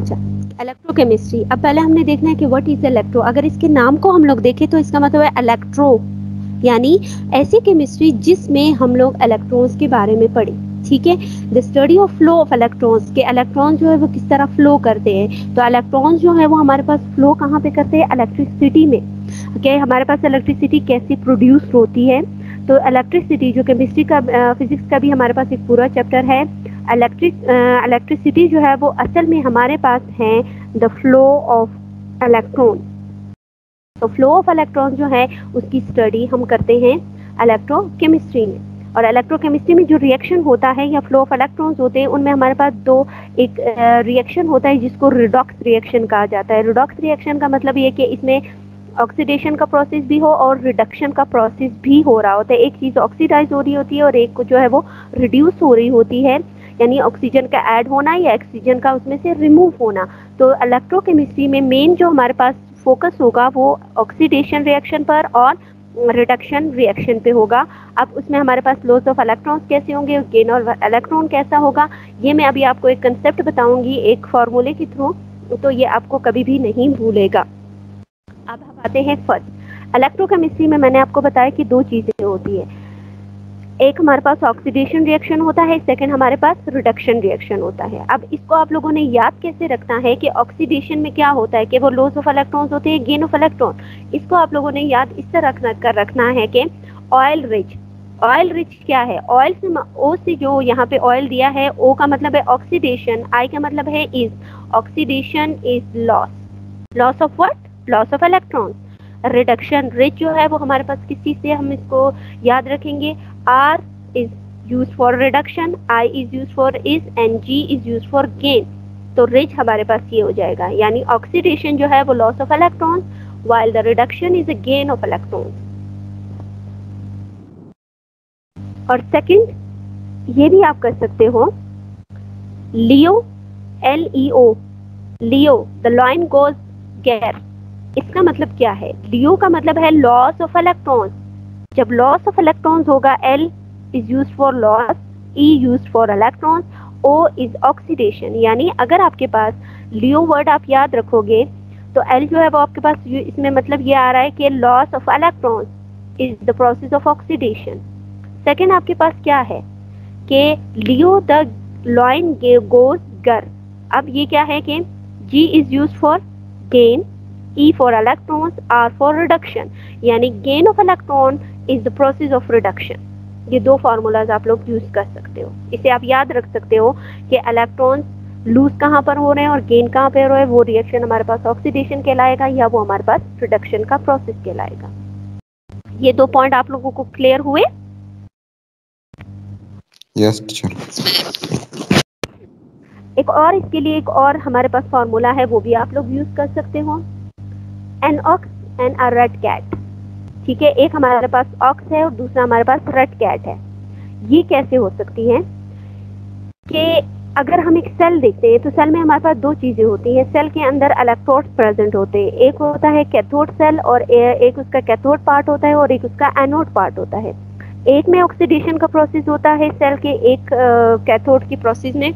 अच्छा, इलेक्ट्रोकेमिस्ट्री। अब पहले हमने देखना है कि व्हाट इज इलेक्ट्रो। अगर इसके नाम को हम लोग देखें तो इसका मतलब है इलेक्ट्रो, यानी ऐसी केमिस्ट्री जिसमें हम लोग इलेक्ट्रॉन्स के बारे में पढ़े। ठीक है, the study of flow of electrons, के इलेक्ट्रॉन जो है वो किस तरह फ्लो करते हैं। तो इलेक्ट्रॉन्स जो है वो हमारे पास फ्लो कहाँ पे करते हैं, इलेक्ट्रिसिटी में। कि हमारे पास इलेक्ट्रिसिटी कैसे प्रोड्यूस होती है। तो इलेक्ट्रिसिटी जो केमिस्ट्री का फिजिक्स का भी हमारे पास एक पूरा चैप्टर है। इलेक्ट्रिसिटी जो है वो असल में हमारे पास है द फ्लो ऑफ इलेक्ट्रॉन। तो फ्लो ऑफ इलेक्ट्रॉन जो है उसकी स्टडी हम करते हैं इलेक्ट्रोकेमिस्ट्री में। और इलेक्ट्रोकेमिस्ट्री में जो रिएक्शन होता है या फ्लो ऑफ इलेक्ट्रॉन्स होते हैं उनमें हमारे पास दो एक रिएक्शन होता है जिसको रिडॉक्स रिएक्शन कहा जाता है। रिडॉक्स रिएक्शन का मतलब ये कि इसमें ऑक्सीडेशन का प्रोसेस भी हो और रिडक्शन का प्रोसेस भी हो रहा होता है। एक चीज़ ऑक्सीडाइज हो रही होती है और एक को जो है वो रिड्यूस हो रही होती है, यानी ऑक्सीजन का ऐड होना या ऑक्सीजन का उसमें से रिमूव होना। तो इलेक्ट्रोकेमिस्ट्री में मेन जो हमारे पास फोकस होगा वो ऑक्सीडेशन रिएक्शन पर और रिडक्शन रिएक्शन पे होगा। अब उसमें हमारे पास लॉस ऑफ इलेक्ट्रॉन्स कैसे होंगे, गेन ऑफ इलेक्ट्रॉन कैसा होगा, ये मैं अभी आपको एक कंसेप्ट बताऊंगी एक फार्मूले के थ्रू, तो ये आपको कभी भी नहीं भूलेगा। अब हम आते हैं फर्स्ट इलेक्ट्रोकेमिस्ट्री में। मैंने आपको बताया कि दो चीजें होती है, एक हमारे पास ऑक्सीडेशन रिएक्शन होता है, सेकंड हमारे पास रिडक्शन रिएक्शन होता है। अब इसको आप लोगों ने याद कैसे रखना है कि ऑक्सीडेशन में क्या होता है कि वो लॉस ऑफ इलेक्ट्रॉन्स होते हैं, गेन ऑफ इलेक्ट्रॉन। इसको आप लोगों ने याद इस तरह रखना है कि ऑयल रिच। ऑयल रिच क्या है, ऑयल से ओ से जो यहाँ पे ऑयल दिया है, ओ का मतलब है ऑक्सीडेशन, आई का मतलब है is. Oxidation is loss of what, loss of electrons. Reduction rich जो है वो हमारे पास किस चीज से हम इसको याद रखेंगे, R is used for reduction, I is used for is and G is used for gain। तो रिच हमारे पास ये हो जाएगा, यानी ऑक्सीडेशन जो है वो loss of electrons while the reduction is a gain of electrons। और सेकंड ये भी आप कर सकते हो, लियो, LEO, Leo the line goes गैर। इसका मतलब क्या है, लियो का मतलब है लॉस ऑफ इलेक्ट्रॉन्स। जब लॉस ऑफ इलेक्ट्रॉन्स होगा, L is used for loss, E used for electrons, O is oxidation. यानी अगर आपके पास लियो वर्ड आप याद रखोगे तो L जो है वो आपके पास इसमें मतलब ये आ रहा है कि loss of electrons is the process of oxidation. Second आपके पास क्या है कि लियो द लाइन गोज गर। अब ये क्या है कि G is used for gain, E for electrons, R for reduction, यानी gain of electron is the process of reduction। ये दो फार्मूलाज आप लोग यूज कर सकते हो, इसे आप याद रख सकते हो कि इलेक्ट्रॉन्स लूज कहाँ पर हो रहे हैं और गेन कहाँ पर हो रहा है। वो रिएक्शन हमारे पास ऑक्सीडेशन कहलाएगा या वो हमारे पास रिडक्शन का प्रोसेस कहलाएगा। ये दो पॉइंट आप लोगों को क्लियर हुए? Yes teacher. एक और इसके लिए एक और हमारे पास फार्मूला है, वो भी आप लोग यूज कर सकते हो, an ox and a red cat. ठीक है, एक हमारे पास ऑक्स है और दूसरा हमारे पास रेड कैट है। ये कैसे हो सकती है कि अगर हम एक सेल देखते हैं तो सेल में हमारे पास दो चीजें होती हैं। सेल के अंदर इलेक्ट्रोड्स प्रेजेंट होते हैं, एक होता है कैथोड सेल और एक उसका कैथोड पार्ट होता है और एक उसका एनोड पार्ट होता है। एक में ऑक्सीडेशन का प्रोसेस होता है सेल के, एक कैथोड की प्रोसेस में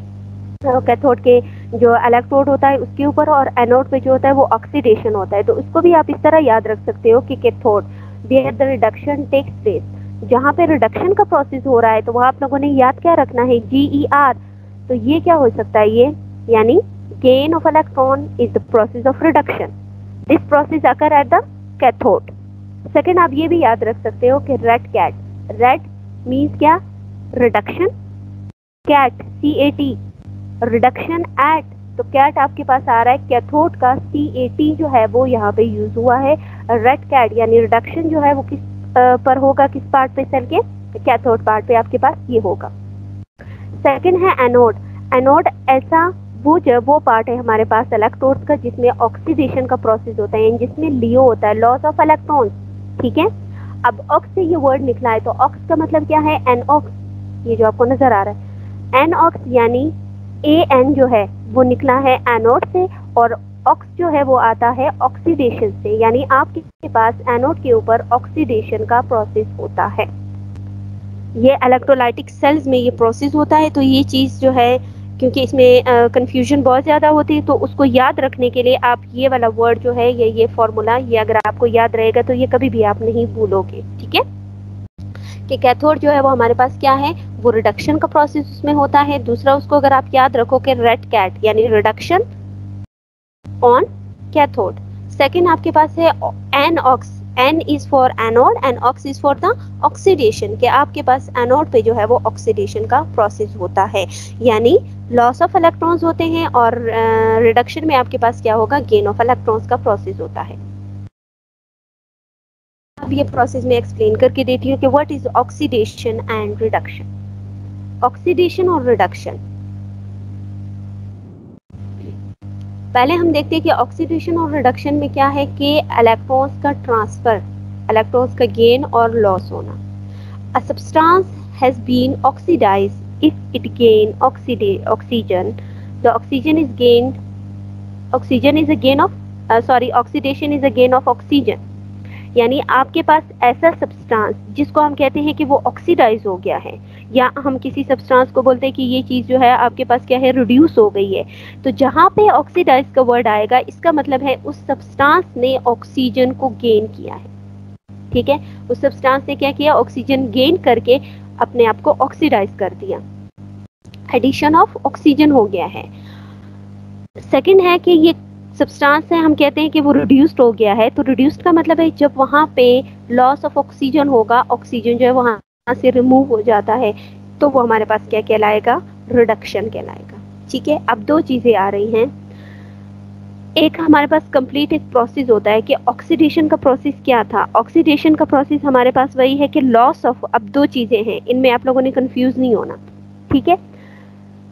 कैथोड के जो इलेक्ट्रोड होता है उसके ऊपर, और एनोड पे जो होता है वो ऑक्सीडेशन होता है। तो उसको भी आप इस तरह याद रख सकते हो कि cathode where the reduction takes place, जहाँ पे रिडक्शन का प्रोसेस हो रहा है तो वहाँ आप लोगों ने याद क्या रखना है, GER। तो ये क्या हो सकता है, ये यानी gain of electron is the process of reduction, this process occur at the cathode. Second आप ये भी याद रख सकते हो कि रेड कैट, रेड मीन्स क्या, reduction, cat CAT reduction at, तो कैट आपके पास आ रहा है कैथोड का, CAT जो है वो यहाँ पे यूज हुआ है। रेड कैट यानी रिडक्शन जो है वो किस पर होगा, किस पार्ट पे, सेल के कैथोड पार्ट पे आपके पास ये होगा। सेकंड है एनोड। एनोड ऐसा वो पार्ट है हमारे पास इलेक्ट्रोड्स का जिसमें ऑक्सीडेशन का प्रोसेस होता है, जिसमें लियो होता है, लॉस ऑफ इलेक्ट्रॉन्स। ठीक है, अब ऑक्स से ये वर्ड निकला है तो ऑक्स का मतलब क्या है, एन ऑक्स, ये जो आपको नजर आ रहा है एन ऑक्स, यानी AN जो है वो निकला है एनोड से और ऑक्स जो है वो आता है ऑक्सीडेशन से, यानी आपके पास एनोड के ऊपर ऑक्सीडेशन का प्रोसेस होता है। ये इलेक्ट्रोलाइटिक सेल्स में ये प्रोसेस होता है। तो ये चीज़ जो है क्योंकि इसमें कंफ्यूजन बहुत ज़्यादा होती है, तो उसको याद रखने के लिए आप ये वाला वर्ड जो है, ये फॉर्मूला, ये अगर आपको याद रहेगा तो ये कभी भी आप नहीं भूलोगे। ठीक है, कि कैथोड जो है वो हमारे पास क्या है, वो रिडक्शन का प्रोसेस उसमें होता है। दूसरा उसको अगर आप याद रखो कि रेड कैट यानी रिडक्शन ऑन कैथोड। सेकेंड आपके पास है an ox, an is for anode and ox is for the oxidation, कि आपके पास एनोड पे जो है वो ऑक्सीडेशन का प्रोसेस होता है, यानी लॉस ऑफ इलेक्ट्रॉन्स होते हैं, और रिडक्शन में आपके पास क्या होगा, गेन ऑफ इलेक्ट्रॉन्स का प्रोसेस होता है। अब ये प्रोसेस मैं एक्सप्लेन करके देती हूँ कि what is oxidation and reduction. Oxidation और रिडक्शन, पहले हम देखते हैं कि ऑक्सीडेशन और रिडक्शन में क्या है कि इलेक्ट्रॉन्स का ट्रांसफर, इलेक्ट्रॉन्स का गेन और लॉस होना। A substance has been oxidised if it gain oxygen, the oxygen is gained, oxygen is a gain of oxidation is a gain of oxygen. यानी आपके पास ऐसा सब्सटेंस जिसको हम कहते हैं कि वो ऑक्सीडाइज हो गया है, या हम किसी सब्सटेंस को बोलते हैं कि ये चीज़ जो है आपके पास क्या है, रिड्यूस हो गई है। तो जहाँ पे ऑक्सीडाइज का वर्ड आएगा, इसका मतलब है उस सब्सटेंस ने ऑक्सीजन को गेन किया है। ठीक है, उस सब्सटेंस ने क्या किया, ऑक्सीजन गेन करके अपने आप को ऑक्सीडाइज कर दिया, एडिशन ऑफ ऑक्सीजन हो गया है। सेकेंड है कि ये सब्सटेंस है, हम कहते हैं कि वो रिड्यूस्ड हो गया है। तो रिड्यूस्ड का मतलब है जब वहाँ पे लॉस ऑफ ऑक्सीजन होगा, ऑक्सीजन जो है वहाँ से रिमूव हो जाता है, तो वो हमारे पास क्या कहलाएगा, रिडक्शन कहलाएगा। ठीक है, अब दो चीज़ें आ रही हैं। एक हमारे पास कंप्लीट एक प्रोसेस होता है कि ऑक्सीडेशन का प्रोसेस क्या था। ऑक्सीडेशन का प्रोसेस हमारे पास वही है कि लॉस ऑफ, अब दो चीज़ें हैं, इनमें आप लोगों ने कंफ्यूज नहीं होना। ठीक है,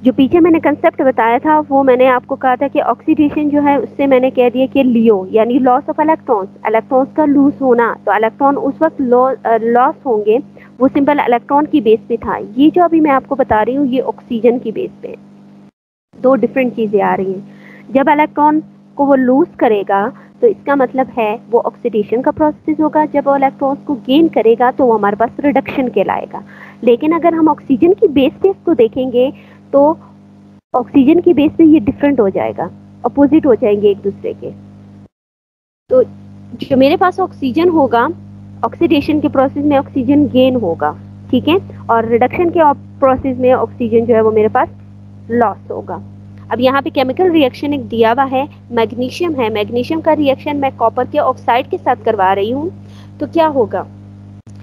जो पीछे मैंने कंसेप्ट बताया था वो मैंने आपको कहा था कि ऑक्सीडेशन जो है उससे मैंने कह दिया कि लियो यानी लॉस ऑफ इलेक्ट्रॉन्स, इलेक्ट्रॉन्स का लूज होना। तो इलेक्ट्रॉन उस वक्त लॉस होंगे, वो सिंपल इलेक्ट्रॉन की बेस पे था। ये जो अभी मैं आपको बता रही हूँ ये ऑक्सीजन की बेस पे। दो डिफरेंट चीज़ें आ रही हैं। जब इलेक्ट्रॉन को वो लूज करेगा तो इसका मतलब है वो ऑक्सीडेशन का प्रोसेस होगा। जब वो इलेक्ट्रॉन्स को गेन करेगा तो वो हमारे पास रिडक्शन कहलाएगा। लेकिन अगर हम ऑक्सीजन की बेस पे इसको देखेंगे तो ऑक्सीजन की बेस पे ये डिफरेंट हो जाएगा, अपोजिट हो जाएंगे एक दूसरे के। तो जो मेरे पास ऑक्सीजन होगा, ऑक्सीडेशन के प्रोसेस में ऑक्सीजन गेन होगा, ठीक है, और रिडक्शन के प्रोसेस में ऑक्सीजन जो है वो मेरे पास लॉस होगा। अब यहाँ पे केमिकल रिएक्शन एक दिया हुआ है, मैग्नीशियम है। मैग्नीशियम का रिएक्शन मैं कॉपर के ऑक्साइड के साथ करवा रही हूँ। तो क्या होगा,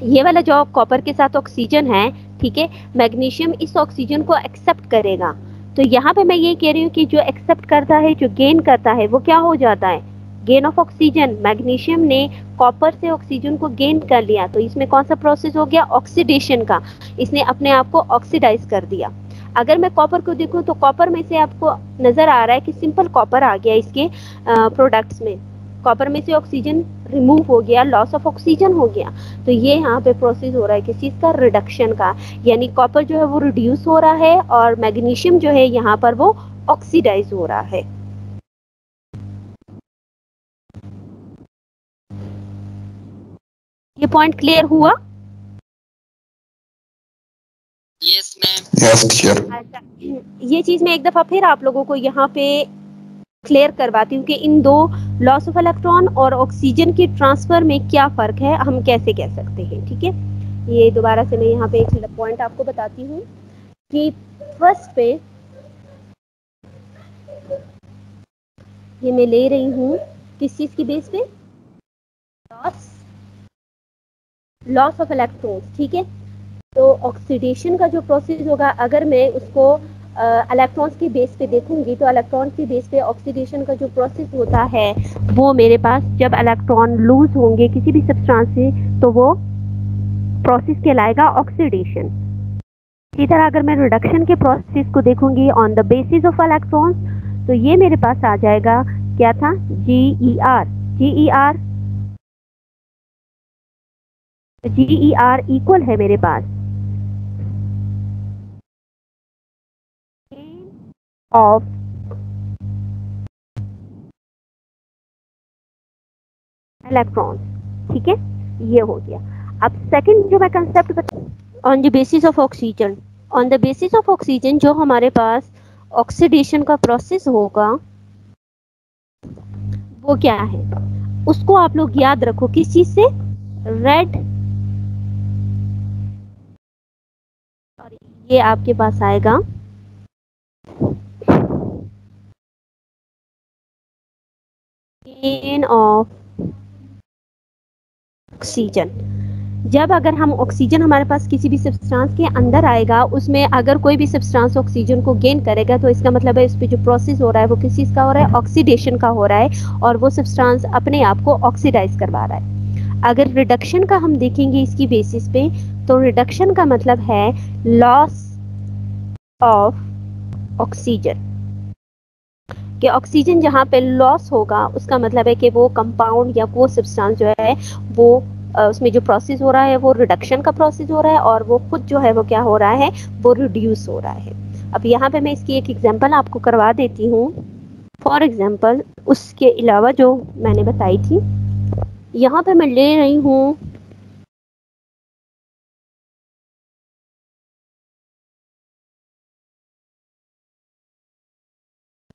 ये वाला जो कॉपर के साथ ऑक्सीजन है, ठीक है, मैग्नीशियम इस ऑक्सीजन को एक्सेप्ट करेगा। तो यहाँ पे मैं ये कह रही हूँ कि जो एक्सेप्ट करता है, जो गेन करता है, वो क्या हो जाता है, गेन ऑफ ऑक्सीजन। मैग्नीशियम ने कॉपर से ऑक्सीजन को गेन कर लिया, तो इसमें कौन सा प्रोसेस हो गया, ऑक्सीडेशन का। इसने अपने आप को ऑक्सीडाइज कर दिया। अगर मैं कॉपर को देखूं तो कॉपर में से आपको नजर आ रहा है कि सिंपल कॉपर आ गया इसके प्रोडक्ट्स में। कॉपर में से ऑक्सीजन रिमूव हो गया, लॉस ऑफ ऑक्सीजन हो गया। तो ये यहाँ पे प्रोसेस हो रहा है किस चीज़ का, रिडक्शन का। यानी कॉपर जो है वो रिड्यूस हो रहा है और मैग्नीशियम जो है यहाँ पर वो ऑक्सीडाइज हो रहा है। ये पॉइंट क्लियर हुआ? Yes ma'am. Yes teacher. अच्छा, ये चीज़ मैं एक दफ़ा फिर आप लोगों को यहाँ पे क्लियर करवाती हूँ कि इन दो लॉस ऑफ इलेक्ट्रॉन और ऑक्सीजन के ट्रांसफर में क्या फ़र्क है, हम कैसे कह सकते हैं। ठीक है, ये दोबारा से मैं यहाँ पे एक पॉइंट आपको बताती हूँ कि फर्स्ट पे ये मैं ले रही हूँ किस चीज़ की बेस पे, लॉस ऑफ इलेक्ट्रॉन्स। ठीक है, तो ऑक्सीडेशन का जो प्रोसेस होगा, अगर मैं उसको इलेक्ट्रॉन्स की बेस पे देखूंगी तो इलेक्ट्रॉन की बेस पे ऑक्सीडेशन का जो प्रोसेस होता है वो मेरे पास, जब इलेक्ट्रॉन लूज होंगे किसी भी सब्सटेंस से, तो वो प्रोसेस कहलाएगा ऑक्सीडेशन। इसी तरह अगर मैं रिडक्शन के प्रोसेस को देखूंगी on the basis of electrons, तो ये मेरे पास आ जाएगा, क्या था, GER। GER इक्वल है मेरे पास ऑफ इलेक्ट्रॉन्स। ठीक है, ये हो गया। अब सेकंड जो मैं कंसेप्ट बता, on the basis of oxygen. On the basis of oxygen जो हमारे पास ऑक्सीडेशन का प्रोसेस होगा वो क्या है, उसको आप लोग याद रखो किस चीज से, रेड, ये आपके पास आएगा गेन ऑफ ऑक्सीजन। जब अगर हम ऑक्सीजन हमारे पास किसी भी सब्सटेंस के अंदर आएगा, उसमें अगर कोई भी सब्सटेंस ऑक्सीजन को गेन करेगा तो इसका मतलब है इस पे जो प्रोसेस हो रहा है वो किस चीज का हो रहा है, ऑक्सीडेशन का हो रहा है, और वो सब्सटेंस अपने आप को ऑक्सीडाइज करवा रहा है। अगर रिडक्शन का हम देखेंगे इसकी बेसिस पे, तो रिडक्शन का मतलब है लॉस ऑफ ऑक्सीजन, कि ऑक्सीजन जहाँ पे लॉस होगा उसका मतलब है कि वो कंपाउंड या वो सब्सटेंस जो है वो उसमें जो प्रोसेस हो रहा है वो रिडक्शन का प्रोसेस हो रहा है, और वो खुद जो है वो क्या हो रहा है, वो रिड्यूस हो रहा है। अब यहाँ पे मैं इसकी एक एग्जांपल आपको करवा देती हूँ। फॉर एग्जांपल उसके अलावा जो मैंने बताई थी, यहाँ पे मैं ले रही हूँ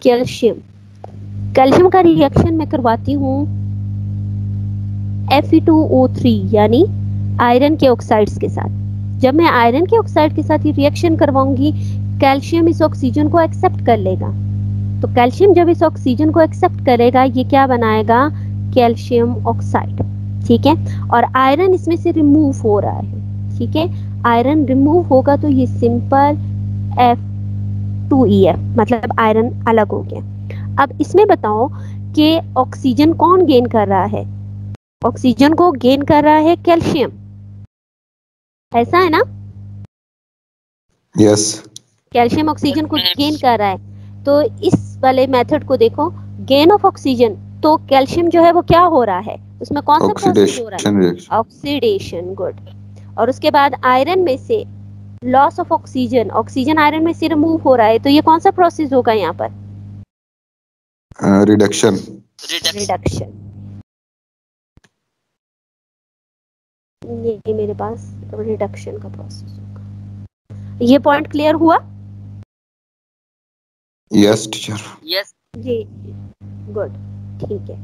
कैल्शियम। कैल्शियम का रिएक्शन मैं करवाती हूँ Fe2O3 यानी आयरन के ऑक्साइड्स के साथ। जब मैं आयरन के ऑक्साइड के साथ ये रिएक्शन करवाऊंगी, कैल्शियम इस ऑक्सीजन को एक्सेप्ट कर लेगा। तो कैल्शियम जब इस ऑक्सीजन को एक्सेप्ट करेगा, ये क्या बनाएगा, कैल्शियम ऑक्साइड। ठीक है, और आयरन इसमें से रिमूव हो रहा है। ठीक है, आयरन रिमूव होगा तो ये सिंपल F2EF, मतलब आयरन अलग हो गया। अब इसमें बताओ कि ऑक्सीजन कौन गेन कर रहा है, ऑक्सीजन को गेन कर रहा है कैल्शियम, ऐसा है ना? यस। कैल्शियम ऑक्सीजन को गेन कर रहा है। तो इस वाले मेथड को देखो, गेन ऑफ ऑक्सीजन, तो कैल्शियम जो है वो क्या हो रहा है, उसमें कौन सा प्रोसेस हो रहा है, ऑक्सीडेशन। गुड। और उसके बाद आयरन में से loss of oxygen, oxygen iron में से रिमूव हो रहा है, तो ये कौन सा प्रोसेस होगा यहाँ पर, रिडक्शन। रिडक्शन। ये मेरे पास रिडक्शन का प्रोसेस होगा। ये पॉइंट क्लियर हुआ? Yes teacher. यस जी, गुड, ठीक है।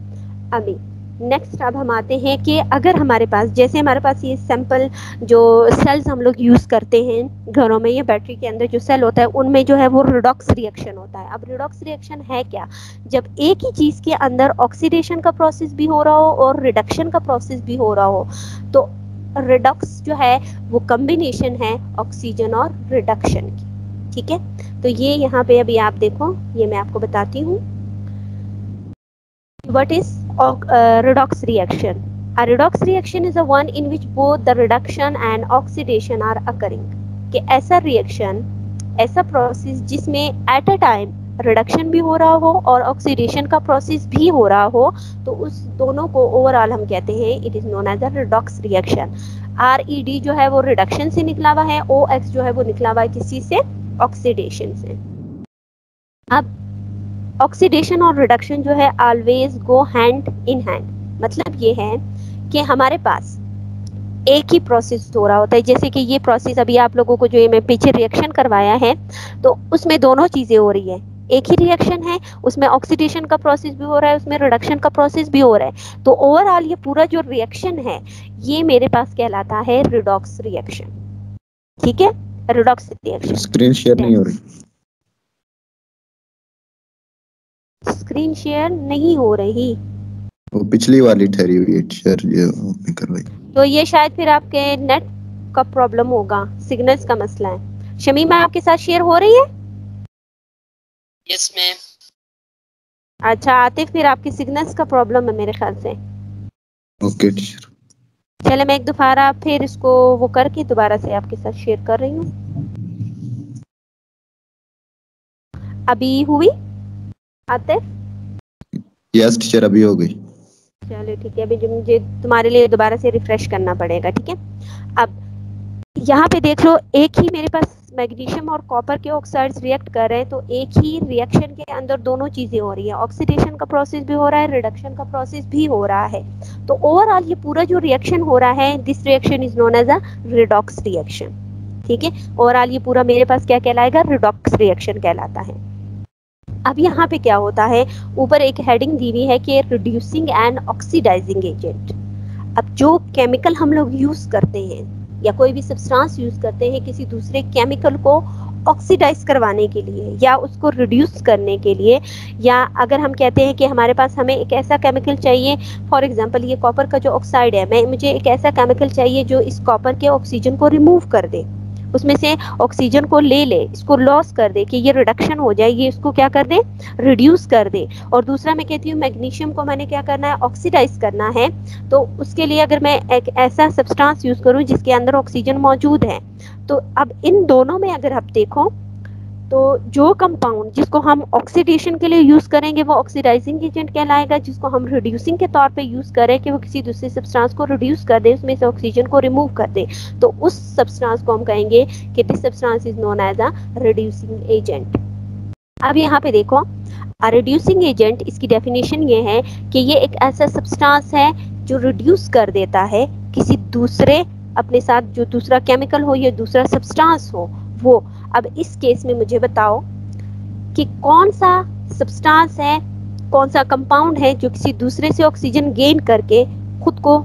अभी नेक्स्ट अब हम आते हैं कि अगर हमारे पास, जैसे हमारे पास ये सैंपल जो सेल्स हम लोग यूज करते हैं घरों में, ये बैटरी के अंदर जो सेल होता है उनमें जो है वो रिडॉक्स रिएक्शन होता है। अब रिडॉक्स रिएक्शन है क्या, जब एक ही चीज के अंदर ऑक्सीडेशन का प्रोसेस भी हो रहा हो और रिडक्शन का प्रोसेस भी हो रहा हो, तो रिडॉक्स जो है वो कॉम्बिनेशन है ऑक्सीजन और रिडक्शन की। ठीक है, तो ये यहाँ पे अभी आप देखो, ये मैं आपको बताती हूँ what is redox reaction. A redox reaction is a one in which both the reduction and oxidation are occurring. कि ऐसा रिएक्शन, ऐसा प्रोसेस जिसमें एट अ टाइम रिडक्शन भी हो रहा हो और ऑक्सीडेशन का प्रोसेस भी हो रहा हो, तो उस दोनों को ओवरऑल हम कहते हैं it is known as a redox reaction. RED जो है वो रिडक्शन से निकला हुआ है, OX जो है वो निकला हुआ है किसी से, ऑक्सीडेशन से। अब ऑक्सीडेशन और रिडक्शन जो है always go hand in hand. मतलब ये है कि हमारे पास एक ही प्रोसेस हो रहा होता है। जैसे कि ये प्रोसेस अभी आप लोगों को जो ये मैं पीछे रिएक्शन करवाया है, तो उसमें दोनों चीजें हो रही है, एक ही रिएक्शन है, उसमें ऑक्सीडेशन का प्रोसेस भी हो रहा है, उसमें रिडक्शन का प्रोसेस भी हो रहा है। तो ओवरऑल ये पूरा जो रिएक्शन है ये मेरे पास कहलाता है रिडॉक्स रिएक्शन। ठीक है, रिडॉक्स रिएक्शन। स्क्रीन शेयर नहीं हो रही, स्क्रीन शेयर नहीं हो रही, वो पिछली वाली ठहरी हुई है टीचर, ये आपने करवाई। तो ये शायद फिर आपके नेट का प्रॉब्लम होगा, सिग्नल्स का मसला है। शमीमा आपके साथ शेयर हो रही है? Yes ma'am. अच्छा आतिफ, फिर आपकी सिग्नल्स का प्रॉब्लम है मेरे ख्याल से। Okay teacher. चले मैं एक दोबारा फिर इसको वो करके दोबारा से आपके साथ शेयर कर रही हूँ। अभी हुई आतिफ? यस टीचर, अभी हो गई। चलो ठीक है, अभी जो मुझे तुम्हारे लिए दोबारा से रिफ्रेश करना पड़ेगा। ठीक है, अब यहाँ पे देख लो, एक ही मेरे पास मैग्नीशियम और कॉपर के ऑक्साइड्स रिएक्ट कर रहे हैं, तो एक ही रिएक्शन के अंदर दोनों चीजें हो रही है, ऑक्सीडेशन का प्रोसेस भी हो रहा है, रिडक्शन का प्रोसेस भी हो रहा है। तो ओवरऑल ये पूरा जो रिएक्शन हो रहा है, this reaction is known as a redox reaction. ठीक है, ओवरऑल ये पूरा मेरे पास क्या कहलाएगा, रिडॉक्स रिएक्शन कहलाता है। अब यहाँ पे क्या होता है, ऊपर एक हेडिंग दी हुई है कि रिड्यूसिंग एंड ऑक्सीडाइजिंग एजेंट। अब जो केमिकल हम लोग यूज करते हैं या कोई भी सब्सटेंस यूज करते हैं किसी दूसरे केमिकल को ऑक्सीडाइज करवाने के लिए या उसको रिड्यूस करने के लिए, या अगर हम कहते हैं कि हमारे पास हमें एक ऐसा केमिकल चाहिए, फॉर एग्जांपल ये कॉपर का जो ऑक्साइड है, मुझे एक ऐसा केमिकल चाहिए जो इस कॉपर के ऑक्सीजन को रिमूव कर दे, उसमें से ऑक्सीजन को ले ले, इसको लॉस कर दे, कि ये रिडक्शन हो जाए, ये इसको क्या कर दे, रिड्यूस कर दे। और दूसरा मैं कहती हूँ मैग्नीशियम को मैंने क्या करना है, ऑक्सीडाइज करना है, तो उसके लिए अगर मैं एक ऐसा सब्सटेंस यूज करूँ जिसके अंदर ऑक्सीजन मौजूद है, तो अब इन दोनों में अगर आप देखो तो जो कंपाउंड जिसको हम ऑक्सीडेशन के लिए यूज करेंगे वो ऑक्सीडाइजिंग एजेंट कहलाएगा, जिसको हम रिड्यूसिंग के तौर पे यूज करें कि वो किसी दूसरे सब्सटेंस को रिड्यूस कर दे, उसमें से ऑक्सीजन को रिमूव कर दे, तो उस सब्सटेंस को हम कहेंगे कि this substance is known as a reducing agent. अब यहाँ पे देखो, रिड्यूसिंग एजेंट, इसकी डेफिनेशन ये है कि ये एक ऐसा सब्सटेंस है जो रिड्यूस कर देता है किसी दूसरे, अपने साथ जो दूसरा केमिकल हो या दूसरा सब्सटेंस हो वो। अब इस केस में मुझे बताओ कि कौन सा सब्सटेंस है, कौन सा कंपाउंड है जो किसी दूसरे से ऑक्सीजन गेन करके खुद को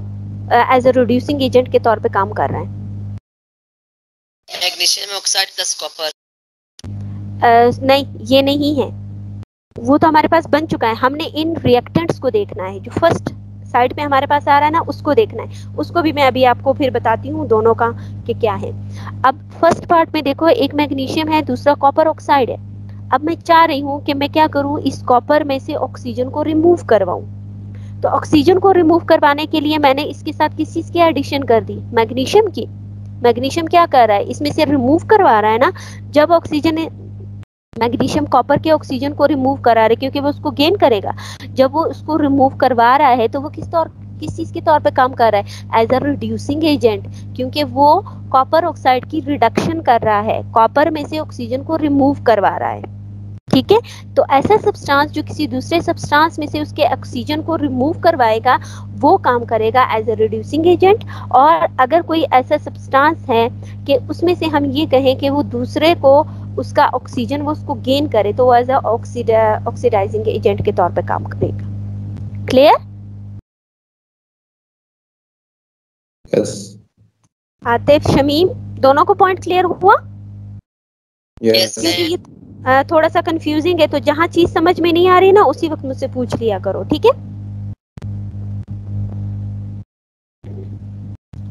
एज अ रिड्यूसिंग एजेंट के तौर पे काम कर रहा है। Magnesium oxide plus copper. नहीं, ये नहीं है, वो तो हमारे पास बन चुका है। हमने इन रिएक्टेंट्स को देखना है, जो फर्स्ट साइड पे हमारे पास आ रहा है ना, उसको देखना है। उसको भी मैं अभी आपको फिर बताती हूँ दोनों का कि क्या है। अब फर्स्ट पार्ट में देखो, एक मैग्नीशियम है, दूसरा कॉपर ऑक्साइड है। अब मैं चाह रही हूँ कि मैं क्या करूँ, इस कॉपर में से ऑक्सीजन को रिमूव करवाऊं। तो ऑक्सीजन को रिमूव करवाने के लिए मैंने इसके साथ किस चीज की एडिशन कर दी, मैग्नीशियम की। मैग्नीशियम क्या कर रहा है, इसमें से रिमूव करवा रहा है ना। जब ऑक्सीजन, मैग्नीशियम कॉपर के ऑक्सीजन को रिमूव करा रहा है क्योंकि वो उसको गेन करेगा। जब वो उसको रिमूव करवा रहा है तो वो किस चीज के तौर पे काम कर रहा है, एज अ रिड्यूसिंग एजेंट, क्योंकि वो कॉपर ऑक्साइड की रिडक्शन कर रहा है, कॉपर में से ऑक्सीजन को रिमूव करवा रहा है। ठीक है, तो ऐसा सब्सटेंस जो किसी दूसरे सब्सटेंस में से उसके ऑक्सीजन को रिमूव करवाएगा वो काम करेगा एज अ रिड्यूसिंग एजेंट। और अगर कोई ऐसा सब्सटेंस है कि उसमें से हम ये कहें कि वो दूसरे को उसका ऑक्सीजन वो उसको गेन करे, तो वो एज अ ऑक्सीडाइजिंग एजेंट के तौर पे काम करेगा। क्लियर? यस आतिफ, शमीम, दोनों को पॉइंट क्लियर हुआ? यस क्योंकि ये थोड़ा सा कंफ्यूजिंग है, तो जहां चीज समझ में नहीं आ रही ना उसी वक्त मुझसे पूछ लिया करो, ठीक है?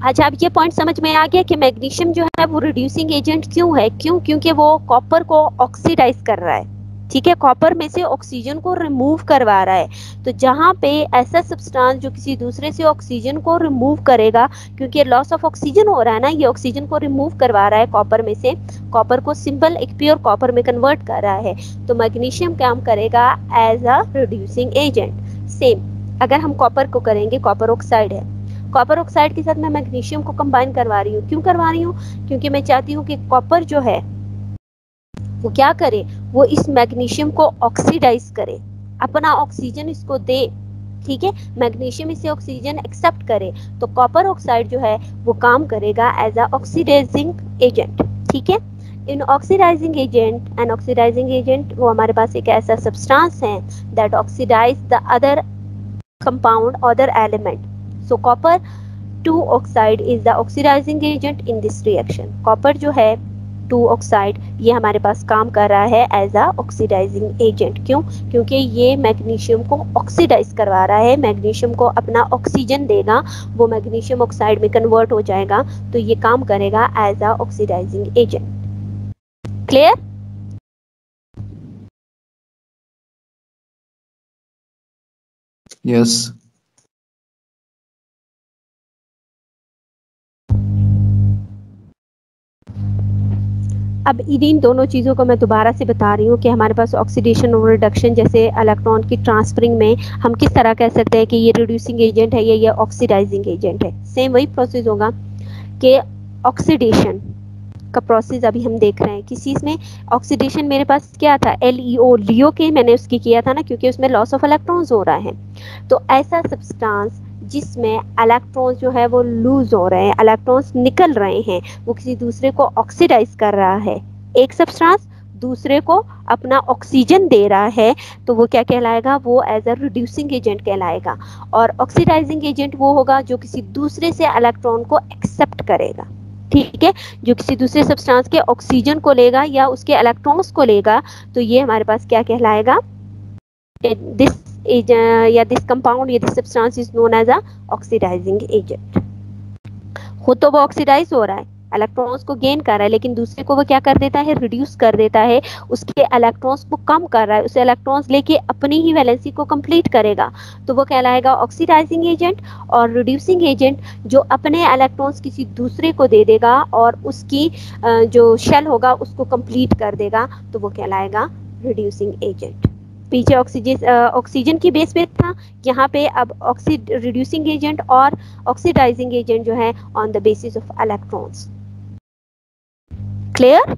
अच्छा, अब ये पॉइंट समझ में आ गया कि मैग्नीशियम जो है वो रिड्यूसिंग एजेंट क्यों है। क्यों? क्योंकि वो कॉपर को ऑक्सीडाइज कर रहा है। ठीक है, कॉपर में से ऑक्सीजन को रिमूव करवा रहा है। तो जहां पे ऐसा सब्सटेंस जो किसी दूसरे से ऑक्सीजन को रिमूव करेगा, क्योंकि लॉस ऑफ ऑक्सीजन हो रहा है ना, ये ऑक्सीजन को रिमूव करवा रहा है कॉपर में से, कॉपर को सिंपल एक प्योर कॉपर में कन्वर्ट कर रहा है, तो मैग्नीशियम काम करेगा as a reducing agent. Same अगर हम कॉपर को करेंगे, कॉपर ऑक्साइड है, कॉपर ऑक्साइड के साथ मैं मैग्नीशियम को कंबाइन करवा रही हूँ। क्यों करवा रही हूँ? क्योंकि मैं चाहती हूँ कि कॉपर जो है वो क्या करे, वो इस मैग्नीशियम को ऑक्सीडाइज करे, अपना ऑक्सीजन इसको दे। ठीक है, मैग्नीशियम इसे ऑक्सीजन एक्सेप्ट करे, तो कॉपर ऑक्साइड जो है वो काम करेगा एज अ ऑक्सीडाइजिंग एजेंट। ठीक है, in oxidising agent and oxidising agent वो हमारे पास एक ऐसा सब्सटेंस है that oxidise the other compound, other element. So copper 2 oxide is the oxidizing agent in this reaction. Copper जो है 2 oxide ये हमारे पास काम कर रहा है as a oxidizing agent। क्यों? क्योंकि ये मैग्नीशियम को ऑक्सीडाइज करवा रहा है, मैग्नीशियम को अपना ऑक्सीजन देगा, वो मैग्नीशियम ऑक्साइड में कन्वर्ट हो जाएगा, तो ये काम करेगा as a oxidizing agent। Clear? Yes अब इन्हीं दोनों चीज़ों को मैं दोबारा से बता रही हूँ कि हमारे पास ऑक्सीडेशन और रिडक्शन जैसे इलेक्ट्रॉन की ट्रांसफरिंग में हम किस तरह कह सकते हैं कि ये रिड्यूसिंग एजेंट है या ये ऑक्सीडाइजिंग एजेंट है। सेम वही प्रोसेस होगा कि ऑक्सीडेशन का प्रोसेस अभी हम देख रहे हैं। किस चीज़ में ऑक्सीडेशन? मेरे पास क्या था, LEO, लियो के मैंने उसकी किया था ना, क्योंकि उसमें लॉस ऑफ इलेक्ट्रॉन्स हो रहा है। तो ऐसा सब्सटेंस जिसमें इलेक्ट्रॉन्स जो है वो लूज हो रहे हैं, इलेक्ट्रॉन्स निकल रहे हैं, वो किसी दूसरे को ऑक्सीडाइज कर रहा है, एक सब्सटेंस, दूसरे को अपना ऑक्सीजन दे रहा है तो वो क्या कहलाएगा, वो एज अ रिड्यूसिंग एजेंट कहलाएगा। और ऑक्सीडाइजिंग एजेंट वो होगा जो किसी दूसरे से इलेक्ट्रॉन को एक्सेप्ट करेगा, ठीक है, जो किसी दूसरे सब्सटेंस के ऑक्सीजन को लेगा या उसके इलेक्ट्रॉन्स को लेगा, तो ये हमारे पास क्या कहलाएगा, दिस या दिस कंपाउंड या this substance is known as a oxidising agent. खुद तो वो ऑक्सीडाइज हो रहा है, इलेक्ट्रॉन्स को गेन कर रहा है, लेकिन दूसरे को वो क्या कर देता है, रिड्यूस कर देता है, उसके इलेक्ट्रॉन्स को कम कर रहा है, उसे इलेक्ट्रॉन्स लेके अपनी ही वैलेंसी को कंप्लीट करेगा, तो वो कहलाएगा ऑक्सीडाइजिंग एजेंट। और रिड्यूसिंग एजेंट जो अपने इलेक्ट्रॉन्स किसी दूसरे को दे देगा और उसकी जो शेल होगा उसको कंप्लीट कर देगा, तो वो कहलाएगा रिड्यूसिंग एजेंट। पीछे ऑक्सीजन की बेस पे था, यहाँ पे अब रिड्यूसिंग एजेंट और ऑक्सीडाइजिंग एजेंट जो है on the basis of electrons. Clear?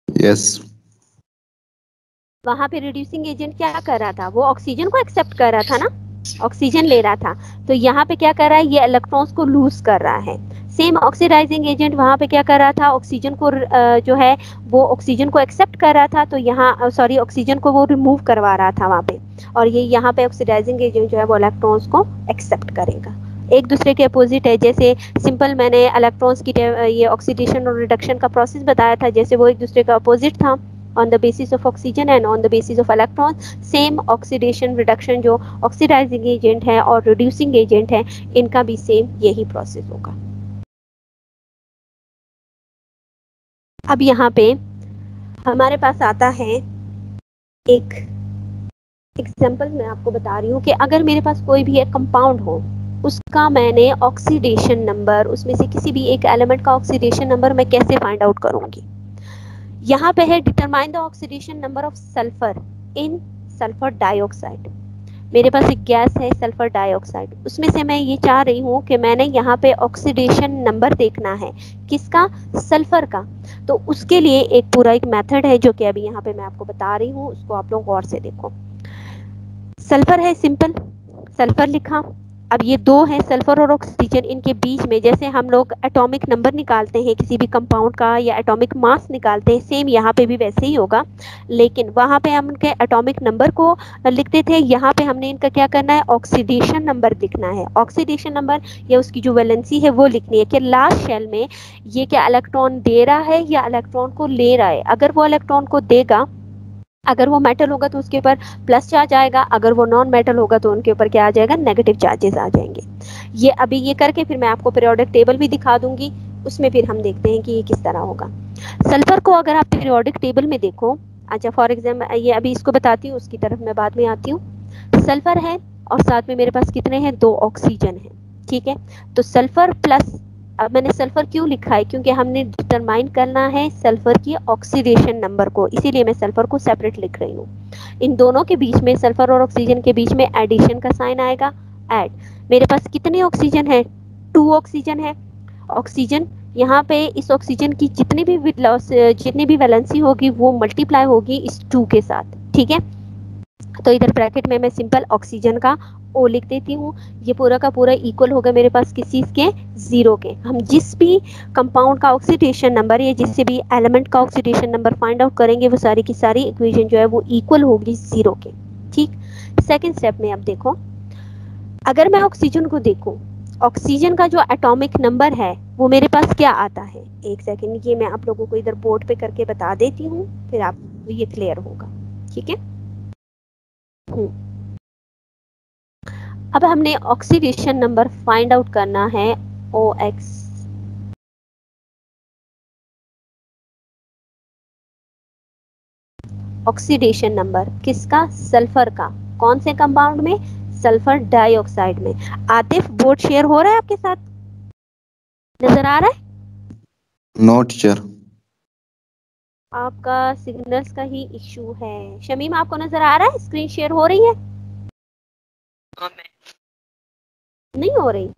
Yes. वहां पे रिड्यूसिंग एजेंट क्या कर रहा था, वो ऑक्सीजन को एक्सेप्ट कर रहा था ना, ऑक्सीजन ले रहा था, तो यहाँ पे क्या कर रहा है, ये इलेक्ट्रॉन्स को लूज कर रहा है। सेम ऑक्सीडाइजिंग एजेंट वहां पे क्या कर रहा था, ऑक्सीजन को जो है वो ऑक्सीजन को एक्सेप्ट कर रहा था, तो यहाँ सॉरी ऑक्सीजन को वो रिमूव करवा रहा था वहां पे, और ये यहाँ पे ऑक्सीडाइजिंग एजेंट जो है वो इलेक्ट्रॉन्स को एक्सेप्ट करेगा। एक दूसरे के अपोजिट है, जैसे सिंपल मैंने इलेक्ट्रॉन्स की ये ऑक्सीडेशन और रिडक्शन का प्रोसेस बताया था, जैसे वो एक दूसरे का अपोजिट था on the basis of oxygen and on the basis of electron, same oxidation reduction जो oxidizing agent है और reducing agent है, इनका भी सेम यही प्रोसेस होगा। अब यहाँ पे हमारे पास आता है एक एग्जांपल, मैं आपको बता रही हूँ कि अगर मेरे पास कोई भी एक कंपाउंड हो, उसका मैंने ऑक्सीडेशन नंबर, उसमें से किसी भी एक एलिमेंट का ऑक्सीडेशन नंबर मैं कैसे फाइंड आउट करूंगी। यहाँ पे है determine the oxidation number of sulphur in sulphur dioxide. मेरे पास एक गैस है सल्फर डाइऑक्साइड, उसमें से मैं ये चाह रही हूँ कि मैंने यहाँ पे ऑक्सीडेशन नंबर देखना है, किसका, सल्फर का। तो उसके लिए एक पूरा एक मेथड है जो कि अभी यहाँ पे मैं आपको बता रही हूँ, उसको आप लोग गौर से देखो। सल्फर है, सिंपल सल्फर लिखा, अब ये दो हैं सल्फर और ऑक्सीजन, इनके बीच में जैसे हम लोग एटॉमिक नंबर निकालते हैं किसी भी कंपाउंड का या एटॉमिक मास निकालते हैं, सेम यहाँ पे भी वैसे ही होगा, लेकिन वहाँ पे हम उनके एटॉमिक नंबर को लिखते थे, यहाँ पे हमने इनका क्या करना है, ऑक्सीडेशन नंबर लिखना है। ऑक्सीडेशन नंबर या उसकी जो वैलेंसी है वो लिखनी है कि लास्ट शेल में ये क्या इलेक्ट्रॉन दे रहा है या इलेक्ट्रॉन को ले रहा है। अगर वो इलेक्ट्रॉन को देगा, अगर वो मेटल होगा तो उसके ऊपर प्लस चार्ज आएगा, अगर वो नॉन मेटल होगा तो उनके ऊपर क्या आ जाएगा, नेगेटिव चार्जेस आ जाएंगे। ये अभी ये करके फिर मैं आपको पीरियोडिक टेबल भी दिखा दूंगी, उसमें फिर हम देखते हैं कि ये किस तरह होगा। सल्फर को अगर आप पीरियोडिक टेबल में देखो, अच्छा फॉर एग्जाम्पल ये अभी इसको बताती हूँ, उसकी तरफ मैं बाद में आती हूँ। सल्फर है और साथ में मेरे पास कितने हैं, 2 ऑक्सीजन है, ठीक है। तो सल्फर प्लस, अब मैंने सल्फर क्यों लिखा है, क्योंकि हमने डिटरमाइन करना है सल्फर की ऑक्सीडेशन नंबर को, इसीलिए मैं सल्फर को सेपरेट लिख रही हूँ। इन दोनों के बीच में, सल्फर और ऑक्सीजन के बीच में एडिशन का साइन आएगा, ऐड। मेरे पास कितने ऑक्सीजन है, 2 ऑक्सीजन है। ऑक्सीजन यहाँ पे इस ऑक्सीजन की जितनी भी वैलेंसी होगी वो मल्टीप्लाई होगी इस 2 के साथ, ठीक है। तो इधर ब्रैकेट में मैं सिंपल ऑक्सीजन का O लिख देती हूँ, ये पूरा का पूरा इक्वल होगा मेरे पास किस चीज के, 0 के। हम जिस भी कंपाउंड का ऑक्सीडेशन नंबर या जिससे भी एलिमेंट का ऑक्सीडेशन नंबर फाइंड आउट करेंगे वो सारी की सारी इक्वेशन जो है वो इक्वल होगी 0 के, ठीक। सेकेंड स्टेप में अब देखो, अगर मैं ऑक्सीजन को देखूं, ऑक्सीजन का जो एटॉमिक नंबर है वो मेरे पास क्या आता है, एक सेकेंड, ये मैं आप लोगों को इधर बोर्ड पे करके बता देती हूँ, फिर आपको ये क्लियर होगा, ठीक है। अब हमने ऑक्सीडेशन नंबर फाइंड आउट करना है, OX। ऑक्सीडेशन नंबर किसका, सल्फर का, कौन से कंपाउंड में, सल्फर डाइऑक्साइड में। आतिफ बोर्ड शेयर हो रहा है आपके साथ, नजर आ रहा है? No teacher. आपका सिग्नल्स का ही इशू है। शमीम आपको नजर आ रहा है, स्क्रीन शेयर हो रही है? नहीं हो रही,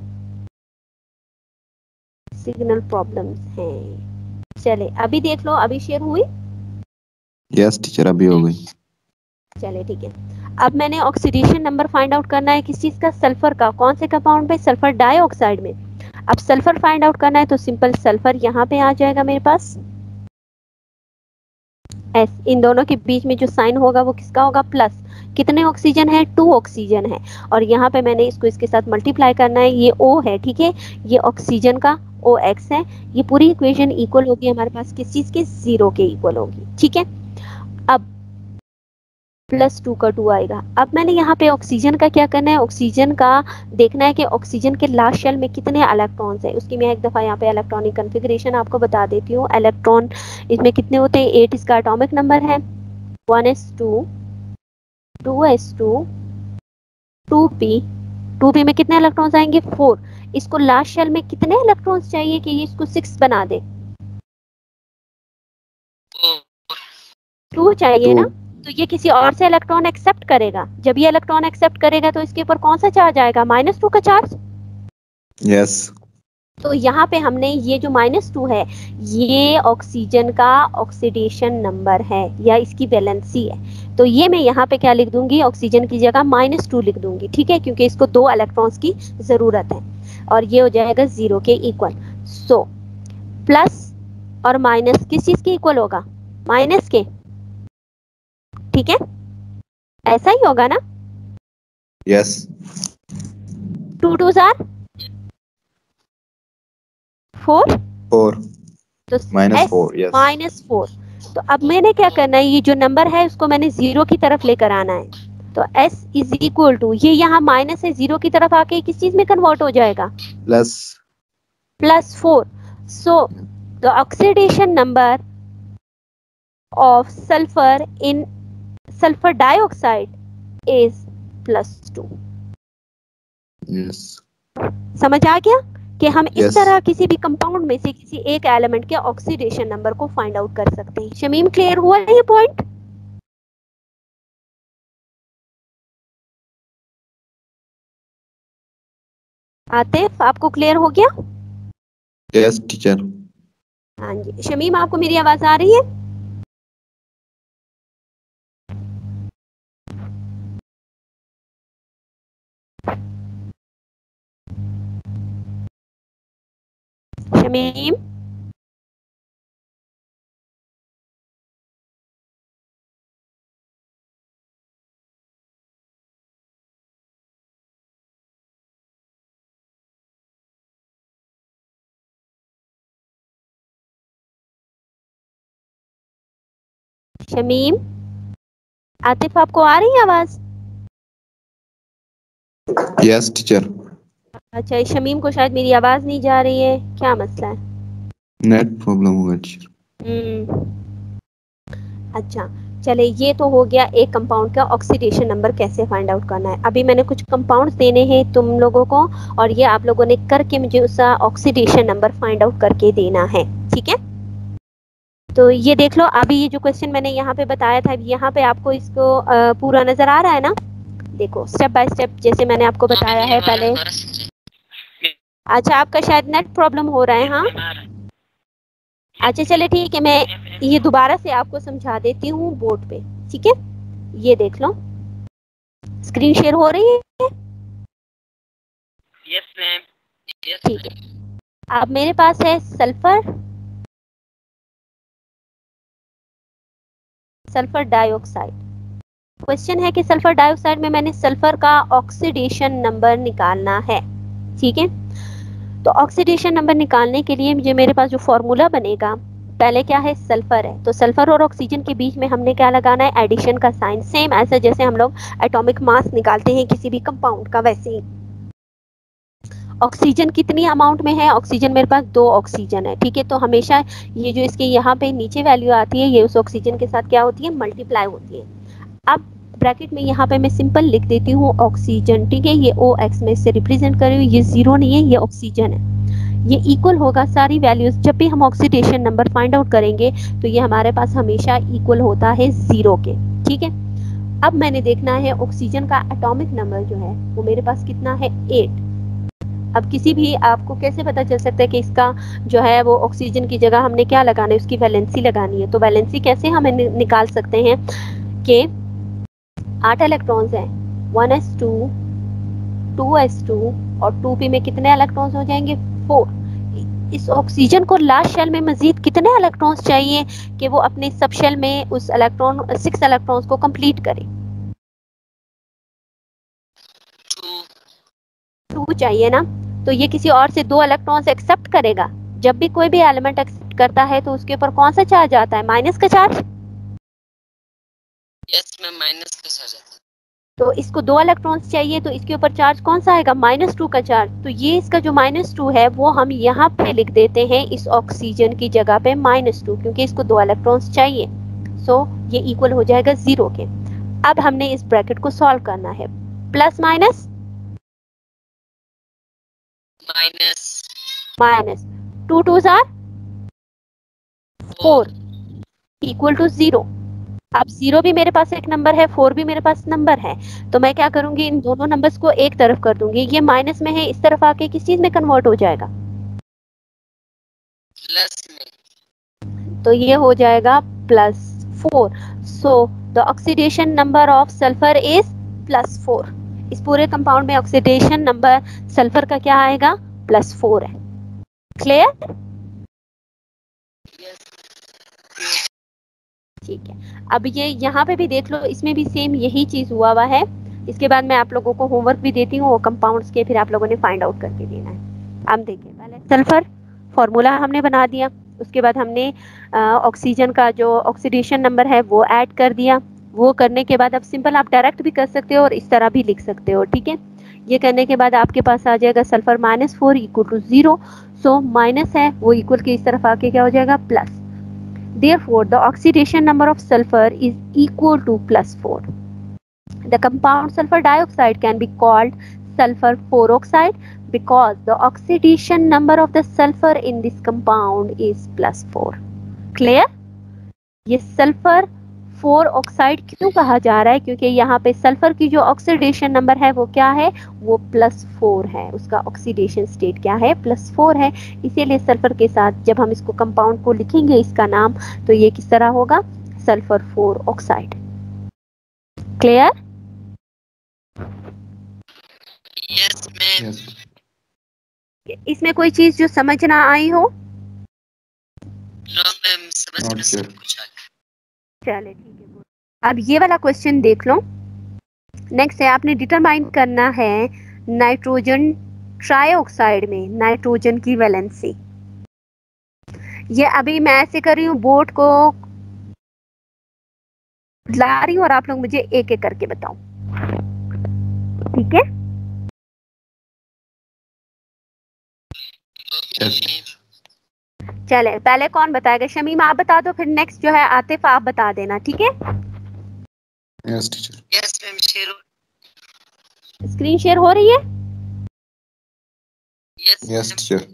सिग्नल प्रॉब्लम्स हैं। चले अभी देख लो, अभी शेयर हुई? यस टीचर, अभी हो गई। चले ठीक है। अब मैंने ऑक्सीडेशन नंबर फाइंड आउट करना है किस चीज का, सल्फर का। कौन से कंपाउंड पे, सल्फर डाइऑक्साइड में। अब सल्फर फाइंड आउट करना है तो सिंपल सल्फर यहाँ पे आ जाएगा मेरे पास, एस, इन दोनों के बीच में जो साइन होगा वो किसका होगा, प्लस। कितने ऑक्सीजन है, 2 ऑक्सीजन है, और यहाँ पे मैंने इसको इसके साथ मल्टीप्लाई करना है, ये O है, ठीक है, ये ऑक्सीजन का OX है। ये पूरी इक्वेशन इक्वल होगी हमारे पास किस चीज के, 0 के इक्वल होगी, ठीक है। अब +2 का 2 आएगा। अब मैंने यहाँ पे ऑक्सीजन का क्या करना है, ऑक्सीजन का देखना है कि ऑक्सीजन के लास्ट शेल में कितने इलेक्ट्रॉन्स है। उसकी मैं एक दफा यहाँ पे इलेक्ट्रॉनिक कन्फिग्रेशन आपको बता देती हूँ। इलेक्ट्रॉन इसमें कितने होते हैं, 8 इसका एटॉमिक नंबर है, 1s2, 2s2, 2p, 2p में कितने इलेक्ट्रॉन्स आएंगे, 4। इसको लास्ट शेल में कितने इलेक्ट्रॉन्स चाहिए कि ये इसको 6 बना दे, 2 चाहिए ना। तो ये किसी और से इलेक्ट्रॉन एक्सेप्ट करेगा, जब ये इलेक्ट्रॉन एक्सेप्ट करेगा तो इसके ऊपर कौन सा चार्ज आएगा, -2 का चार्ज। यस। तो यहाँ पे हमने ये जो -2 है ये ऑक्सीजन का ऑक्सीडेशन नंबर है या इसकी वैलेंसी है। तो ये मैं यहाँ पे क्या लिख दूंगी, ऑक्सीजन की जगह -2 लिख दूंगी, ठीक है, क्योंकि इसको 2 इलेक्ट्रॉन्स की जरूरत है, और ये हो जाएगा 0 के इक्वल। सो प्लस और माइनस किस चीज के इक्वल होगा, माइनस के, ठीक है, ऐसा ही होगा ना। यस। 2 2s are 4, तो -4, यस। -4। तो अब मैंने क्या करना है, ये जो नंबर है उसको मैंने 0 की तरफ लेकर आना है। तो S इज इक्वल टू, ये यहाँ माइनस है, 0 की तरफ आके किस चीज में कन्वर्ट हो जाएगा, +4। So the oxidation number of sulphur in sulphur dioxide is +2। Yes. समझ आ गया कि हम इस Yes. तरह किसी भी कंपाउंड में से किसी एक एलिमेंट के ऑक्सीडेशन नंबर को फाइंड आउट कर सकते हैं। शमीम क्लियर हुआ है ये पॉइंट? आतिफ आपको क्लियर हो गया? Yes teacher. हाँ जी। शमीम आपको मेरी आवाज आ रही है? शमीम शमीम आतिफ आपको आ रही है आवाज? Yes teacher. अच्छा, शमीम को शायद मेरी आवाज नहीं जा रही है, क्या मसला है? नेट प्रॉब्लम होगा टीचर। अच्छा चले, ये तो हो गया एक कंपाउंड का ऑक्सीडेशन नंबर कैसे फाइंड आउट करना है। अभी मैंने कुछ कंपाउंड्स देने हैं तुम लोगों को, और ये आप लोगों ने करके मुझे उसका ऑक्सीडेशन नंबर फाइंड आउट करके देना है, ठीक है। तो ये देख लो, अभी ये जो क्वेश्चन मैंने यहाँ पे बताया था, यहाँ पे आपको इसको पूरा नजर आ रहा है ना। देखो स्टेप बाय स्टेप जैसे मैंने आपको बताया है पहले। अच्छा, आपका शायद नेट प्रॉब्लम हो रहा है, हाँ। अच्छा चले ठीक है, मैं ये दोबारा से आपको समझा देती हूँ बोर्ड पे, ठीक है। ये देख लो, स्क्रीन शेयर हो रही है? Yes ma'am. ठीक है, अब मेरे पास है सल्फर, सल्फर डाइऑक्साइड। क्वेश्चन है कि सल्फर डाइऑक्साइड में मैंने सल्फर का ऑक्सीडेशन नंबर निकालना है, ठीक है। तो ऑक्सीडेशन नंबर निकालने के लिए मुझे मेरे पास जो फॉर्मूला बनेगा, पहले क्या है, सल्फर है, तो सल्फर और ऑक्सीजन के बीच में हमने क्या लगाना है, एडिशन का साइन, सेम ऐसा जैसे हम लोग एटॉमिक मास निकालते हैं किसी भी कंपाउंड का, वैसे ही। ऑक्सीजन कितनी अमाउंट में है, ऑक्सीजन मेरे पास 2 ऑक्सीजन है, ठीक है। तो हमेशा ये जो इसके यहाँ पे नीचे वैल्यू आती है, ये उस ऑक्सीजन के साथ क्या होती है, मल्टीप्लाई होती है। अब ब्रैकेट में यहाँ पे मैं सिंपल लिख देती हूँ ऑक्सीजन, ठीक है, ये OX में से रिप्रेजेंट कर रही हूँ, ये 0 नहीं है, ये ऑक्सीजन है। ये इक्वल होगा सारी वैल्यूज, जब भी हम ऑक्सीडेशन नंबर फाइंड आउट करेंगे तो ये हमारे पास हमेशा इक्वल होता है 0 के, ठीक है। अब मैंने देखना है ऑक्सीजन का एटॉमिक नंबर जो है वो मेरे पास कितना है, 8। अब किसी भी आपको कैसे पता चल सकता है कि इसका जो है वो ऑक्सीजन की जगह हमने क्या लगाना है, उसकी वैलेंसी लगानी है। तो वैलेंसी कैसे हम निकाल सकते हैं कि 8 इलेक्ट्रॉन्स हैं, 1s2, 2s2 और 2p में कितने इलेक्ट्रॉन्स हो जाएंगे, 4। इस ऑक्सीजन को लास्ट शेल में मजीद कितने इलेक्ट्रॉन्स चाहिए कि वो अपने सब शेल में उस 6 इलेक्ट्रॉन्स को कंप्लीट करे? 2 चाहिए ना। तो ये किसी और से 2 इलेक्ट्रॉन्स एक्सेप्ट करेगा। जब भी कोई भी एलिमेंट एक्सेप्ट करता है तो उसके ऊपर कौन सा चार्ज आता है? माइनस का चार्ज। यस मैम, माइनस का चार्ज आता है। तो इसको 2 इलेक्ट्रॉन्स चाहिए तो इसके ऊपर चार्ज कौन सा आएगा? -2 का चार्ज। तो ये इसका जो -2 है वो हम यहाँ पे लिख देते हैं इस ऑक्सीजन की जगह पे -2, क्योंकि इसको 2 इलेक्ट्रॉन्स चाहिए। सो ये इक्वल हो जाएगा 0 के। अब हमने इस ब्रैकेट को सॉल्व करना है। Plus minus minus 2 2s R 4 equal to 0। अब 0 भी मेरे पास एक नंबर है, 4 भी मेरे पास नंबर है, तो मैं क्या करूंगी, इन दोनों नंबर्स को एक तरफ कर दूंगी। ये माइनस में है, इस तरफ आके किस चीज में कन्वर्ट हो जाएगा? प्लस में। तो ये हो जाएगा +4। So the oxidation number of sulphur is +4। इस पूरे कंपाउंड में ऑक्सीडेशन नंबर सल्फर का क्या आएगा? +4 है। क्लियर? ठीक है। अब ये यहाँ पे भी देख लो, इसमें भी सेम यही चीज हुआ है। इसके बाद मैं आप लोगों को होमवर्क भी देती हूँ वो कंपाउंड्स के, फिर आप लोगों ने फाइंड आउट करके देना है। अब देखिए, पहले सल्फर फॉर्मूला हमने बना दिया, उसके बाद हमने ऑक्सीजन का जो ऑक्सीडेशन नंबर है वो ऐड कर दिया। वो करने के बाद अब सिंपल आप डायरेक्ट भी कर सकते हो और इस तरह भी लिख सकते हो, ठीक है। ये करने के बाद आपके पास आ जाएगा sulphur -4 equal to 0। So minus है वो इक्वल के इस तरफ आके क्या हो जाएगा? Plus. Therefore, the oxidation number of sulfur is equal to +4. The compound sulfur dioxide can be called sulfur 4 oxide because the oxidation number of the sulfur in this compound is +4. Clear? ये sulphur 4 oxide क्यों कहा जा रहा है? क्योंकि यहाँ पे sulphur की जो ऑक्सीडेशन नंबर है वो क्या है? वो +4 है। उसका ऑक्सीडेशन स्टेट क्या है? +4 है। इसीलिए सल्फर के साथ जब हम इसको कंपाउंड को लिखेंगे इसका नाम, तो ये किस तरह होगा? Sulphur 4 oxide. Clear? Yes ma'am. इसमें कोई चीज जो समझ ना आई हो? नो मैम, समझ में सब कुछ आ गया। चले ठीक है। अब ये वाला क्वेश्चन देख लो। नेक्स्ट है, आपने डिटरमाइन करना है नाइट्रोजन ट्राइऑक्साइड में नाइट्रोजन की वैलेंसी। ये अभी मैं ऐसे कर रही हूँ, बोर्ड को ला रही हूँ और आप लोग मुझे एक एक करके बताओ, ठीक है? चले, पहले कौन बताएगा? शमीम आप बता दो, फिर नेक्स्ट जो है आतिफ आप बता देना, ठीक है? Yes teacher. Yes ma'am, screen share हो रही है? Yes teacher.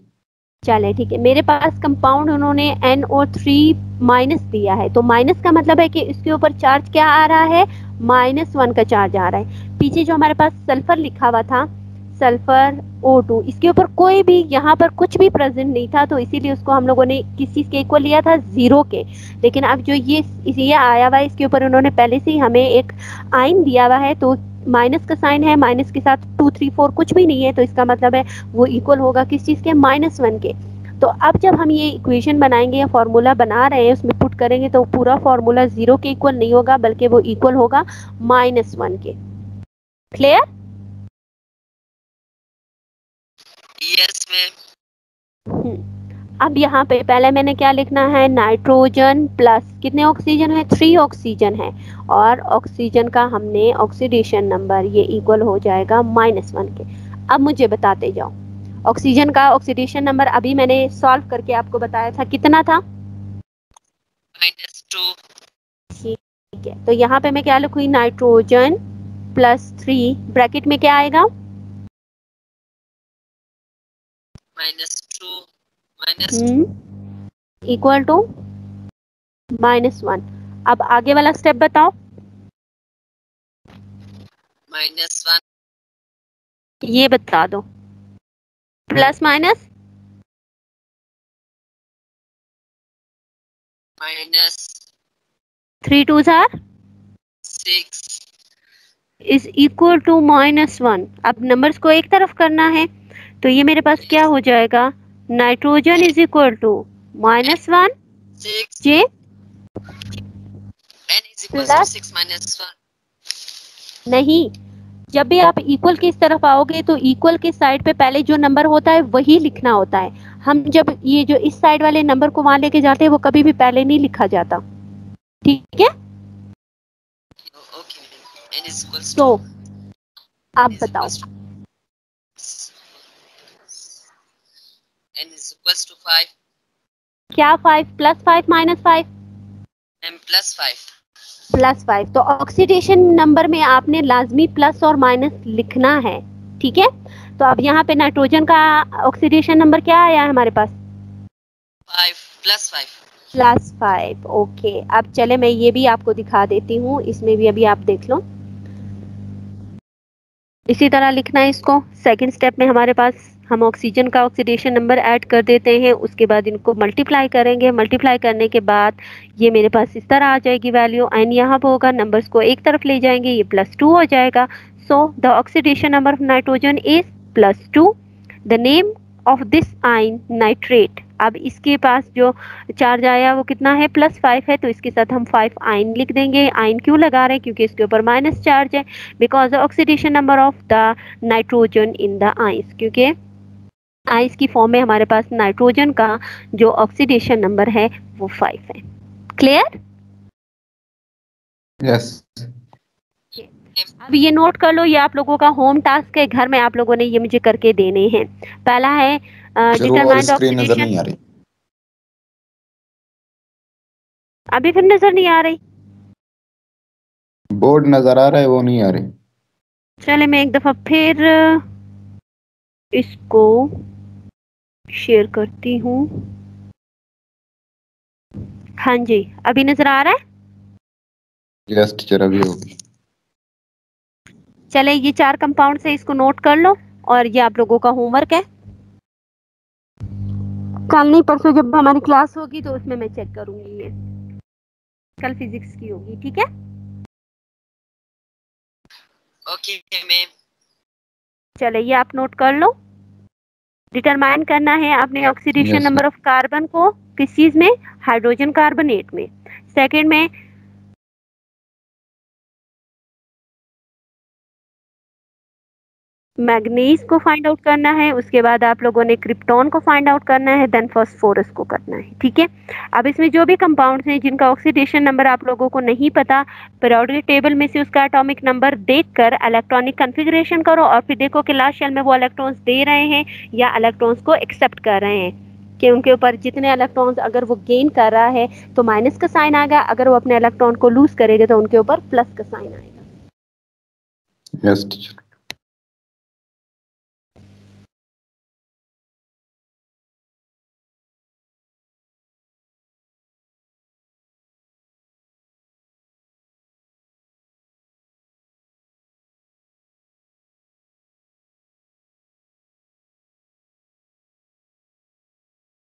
चले ठीक है। मेरे पास कंपाउंड उन्होंने NO3- दिया है, तो माइनस का मतलब है कि इसके ऊपर चार्ज क्या आ रहा है? -1 का चार्ज आ रहा है। पीछे जो हमारे पास सल्फर लिखा हुआ था, सल्फर O2, इसके ऊपर कोई भी यहाँ पर कुछ भी प्रेजेंट नहीं था, तो इसीलिए उसको हम लोगों ने किस चीज के इक्वल लिया था? 0 के। लेकिन अब जो ये आया हुआ है, इसके ऊपर उन्होंने पहले से ही हमें एक आइन दिया हुआ है, तो माइनस का साइन है, माइनस के साथ 2 3 4 कुछ भी नहीं है, तो इसका मतलब है वो इक्वल होगा किस चीज के? -1 के। तो अब जब हम ये इक्वेशन बनाएंगे या फॉर्मूला बना रहे हैं, उसमें पुट करेंगे, तो पूरा फॉर्मूला 0 के इक्वल नहीं होगा, बल्कि वो इक्वल होगा -1 के। क्लियर? Yes ma'am. अब यहाँ पे पहले मैंने क्या लिखना है? नाइट्रोजन प्लस कितने ऑक्सीजन है? 3 ऑक्सीजन है, और ऑक्सीजन का हमने ऑक्सीडेशन नंबर ये इक्वल हो जाएगा -1 के। अब मुझे बताते जाओ, ऑक्सीजन का ऑक्सीडेशन नंबर अभी मैंने सॉल्व करके आपको बताया था, कितना था? -2। ठीक है, तो यहाँ पे मैं क्या लिखूंगी? नाइट्रोजन +3 ब्रैकेट में क्या आएगा? -2 इक्वल टू -1। अब आगे वाला स्टेप बताओ। -1 ये बता दो, plus minus -3 2s R 6 is equal to -1। अब नंबर्स को एक तरफ करना है, तो तो ये मेरे पास क्या हो जाएगा, nitrogen is equal to -1 6 J n is equals to plus 6 minus 1. नहीं, जब भी आप इक्वल की इस तरफ आओगे तो इक्वल के साइड पे पहले जो नंबर होता है वही लिखना होता है। हम जब ये जो इस साइड वाले नंबर को वहां लेके जाते हैं वो कभी भी पहले नहीं लिखा जाता, ठीक है। Oh, okay, madam. N is equals तो to आप is बताओ equals to n is equals to 5 क्या 5 + 5 - 5 m plus 5. +5। तो ऑक्सीडेशन नंबर में आपने लाजमी प्लस और माइनस लिखना है, ठीक है। तो अब यहाँ पे नाइट्रोजन का ऑक्सीडेशन नंबर क्या आया है हमारे पास, 5 plus 5. +5। ओके, अब चले मैं ये भी आपको दिखा देती हूँ, इसमें भी अभी आप देख लो। इसी तरह लिखना है इसको। सेकंड स्टेप में हमारे पास हम ऑक्सीजन का ऑक्सीडेशन नंबर ऐड कर देते हैं, उसके बाद इनको मल्टीप्लाई करेंगे। मल्टीप्लाई करने के बाद ये मेरे पास इस तरह आ जाएगी वैल्यू, एन यहाँ पे होगा, नंबर्स को एक तरफ ले जाएंगे, ये +2 हो जाएगा। So the oxidation number of nitrogen is +2। The name of this ion nitrate. अब इसके पास जो चार्ज आया वो कितना है, +5 है, तो इसके साथ हम 5 आयन लिख देंगे। आयन क्यों लगा रहे हैं, क्योंकि इसके ऊपर माइनस चार्ज है, because the oxidation number of the nitrogen in the ice, क्योंकि आइस की फॉर्म में हमारे पास नाइट्रोजन का जो ऑक्सीडेशन नंबर है वो 5 है। क्लियर? यस। अब ये नोट कर लो, ये आप लोगों का होम टास्क है, घर में आप लोगों ने ये मुझे करके देने हैं। पहला है डिटरमाइन स्क्रीन नजर ऑक्सीडेशन। नहीं आ रही। अभी फिर नजर नहीं आ रही, बोर्ड नजर आ रहा है, वो नहीं आ रही। चले मैं एक दफा फिर इसको शेयर करती हूँ। हाँ जी, अभी नजर आ रहा है। यस टीचर, अभी होगी। चले ये 4 कंपाउंड से इसको नोट कर लो, और ये आप लोगों का होमवर्क है। कल नहीं परसों जब हमारी क्लास होगी तो उसमें मैं चेक करूंगी, ये कल फिजिक्स की होगी, ठीक है। Okay, ma'am. चले ये आप नोट कर लो। डिटरमाइन करना है आपने oxidation Yes, number of carbon को, किस चीज में, हाइड्रोजन कार्बोनेट में। सेकंड में मैग्नीज को फाइंड आउट करना है, उसके बाद आप लोगों ने क्रिप्टॉन को फाइंड आउट करना है, देन फास्फोरस को करना है, ठीक है। अब इसमें जो भी कंपाउंड्स हैं जिनका ऑक्सीडेशन नंबर आप लोगों को नहीं पता, पीरियोडिक टेबल में से उसका एटॉमिक नंबर देखकर इलेक्ट्रॉनिक कॉन्फ़िगरेशन करो, और फिर देखो कि लास्ट शेल में वो इलेक्ट्रॉन्स दे रहे हैं या इलेक्ट्रॉन्स को एक्सेप्ट कर रहे हैं, कि उनके ऊपर जितने इलेक्ट्रॉन्स अगर वो गेन कर रहा है तो माइनस का साइन आएगा, अगर वो अपने इलेक्ट्रॉन को लूज करेगा तो उनके ऊपर प्लस का साइन आएगा। Yes teacher.